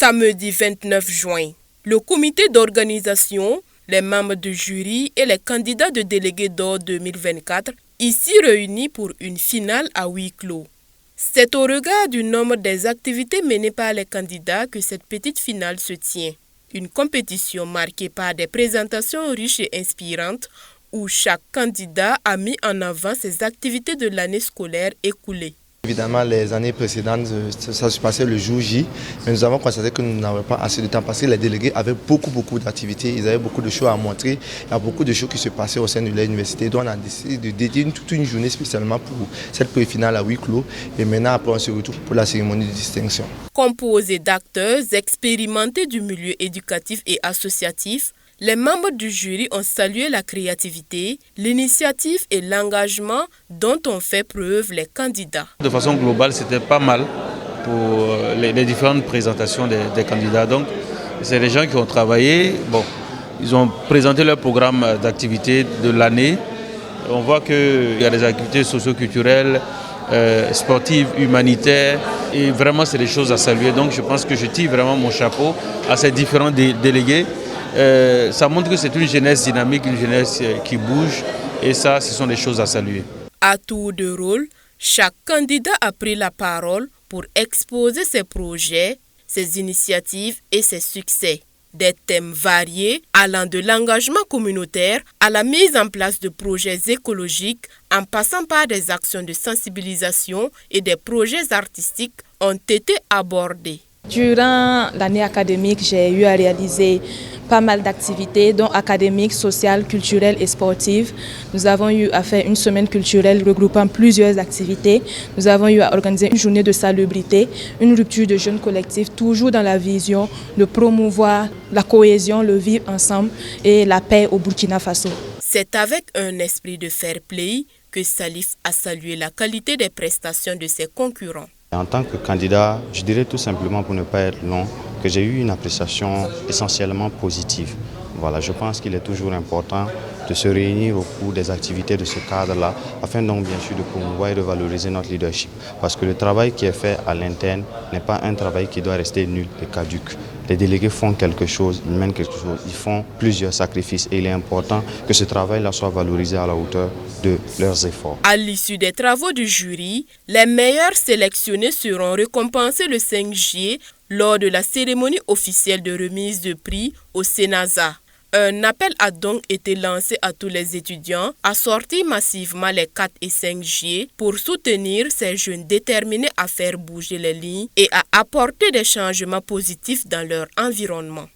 Samedi 29 juin, le comité d'organisation, les membres du jury et les candidats de délégués d'or 2024, ici réunis pour une finale à huis clos. C'est au regard du nombre des activités menées par les candidats que cette petite finale se tient. Une compétition marquée par des présentations riches et inspirantes où chaque candidat a mis en avant ses activités de l'année scolaire écoulée. Évidemment, les années précédentes, ça se passait le jour J, mais nous avons constaté que nous n'avions pas assez de temps parce que les délégués avaient beaucoup d'activités, ils avaient beaucoup de choses à montrer, il y a beaucoup de choses qui se passaient au sein de l'université. Donc on a décidé de dédier toute une journée spécialement pour cette pré-finale à huis clos et maintenant après on se retrouve pour la cérémonie de distinction. Composé d'acteurs expérimentés du milieu éducatif et associatif, les membres du jury ont salué la créativité, l'initiative et l'engagement dont ont fait preuve les candidats. De façon globale, c'était pas mal pour les différentes présentations des candidats. Donc, c'est des gens qui ont travaillé. Bon, ils ont présenté leur programme d'activité de l'année. On voit qu'il y a des activités socio-culturelles, sportives, humanitaires. Et vraiment, c'est des choses à saluer. Donc, je pense que je tire vraiment mon chapeau à ces différents délégués. Ça montre que c'est une jeunesse dynamique, une jeunesse qui bouge et ça, ce sont des choses à saluer. À tour de rôle, chaque candidat a pris la parole pour exposer ses projets, ses initiatives et ses succès. Des thèmes variés allant de l'engagement communautaire à la mise en place de projets écologiques en passant par des actions de sensibilisation et des projets artistiques ont été abordés. Durant l'année académique, j'ai eu à réaliser pas mal d'activités, dont académiques, sociales, culturelles et sportives. Nous avons eu à faire une semaine culturelle regroupant plusieurs activités. Nous avons eu à organiser une journée de salubrité, une rupture de jeunes collectifs, toujours dans la vision de promouvoir la cohésion, le vivre ensemble et la paix au Burkina Faso. C'est avec un esprit de fair play que Salif a salué la qualité des prestations de ses concurrents. En tant que candidat, je dirais tout simplement, pour ne pas être long, que j'ai eu une appréciation essentiellement positive. Voilà, je pense qu'il est toujours important de se réunir au cours des activités de ce cadre-là, afin donc bien sûr de promouvoir et de valoriser notre leadership. Parce que le travail qui est fait à l'interne n'est pas un travail qui doit rester nul et caduc. Les délégués font quelque chose, ils mènent quelque chose, ils font plusieurs sacrifices et il est important que ce travail-là soit valorisé à la hauteur de leurs efforts. À l'issue des travaux du jury, les meilleurs sélectionnés seront récompensés le 5 juillet lors de la cérémonie officielle de remise de prix au Sénasa. Un appel a donc été lancé à tous les étudiants à sortir massivement les 4 et 5 juillet pour soutenir ces jeunes déterminés à faire bouger les lignes et à apporter des changements positifs dans leur environnement.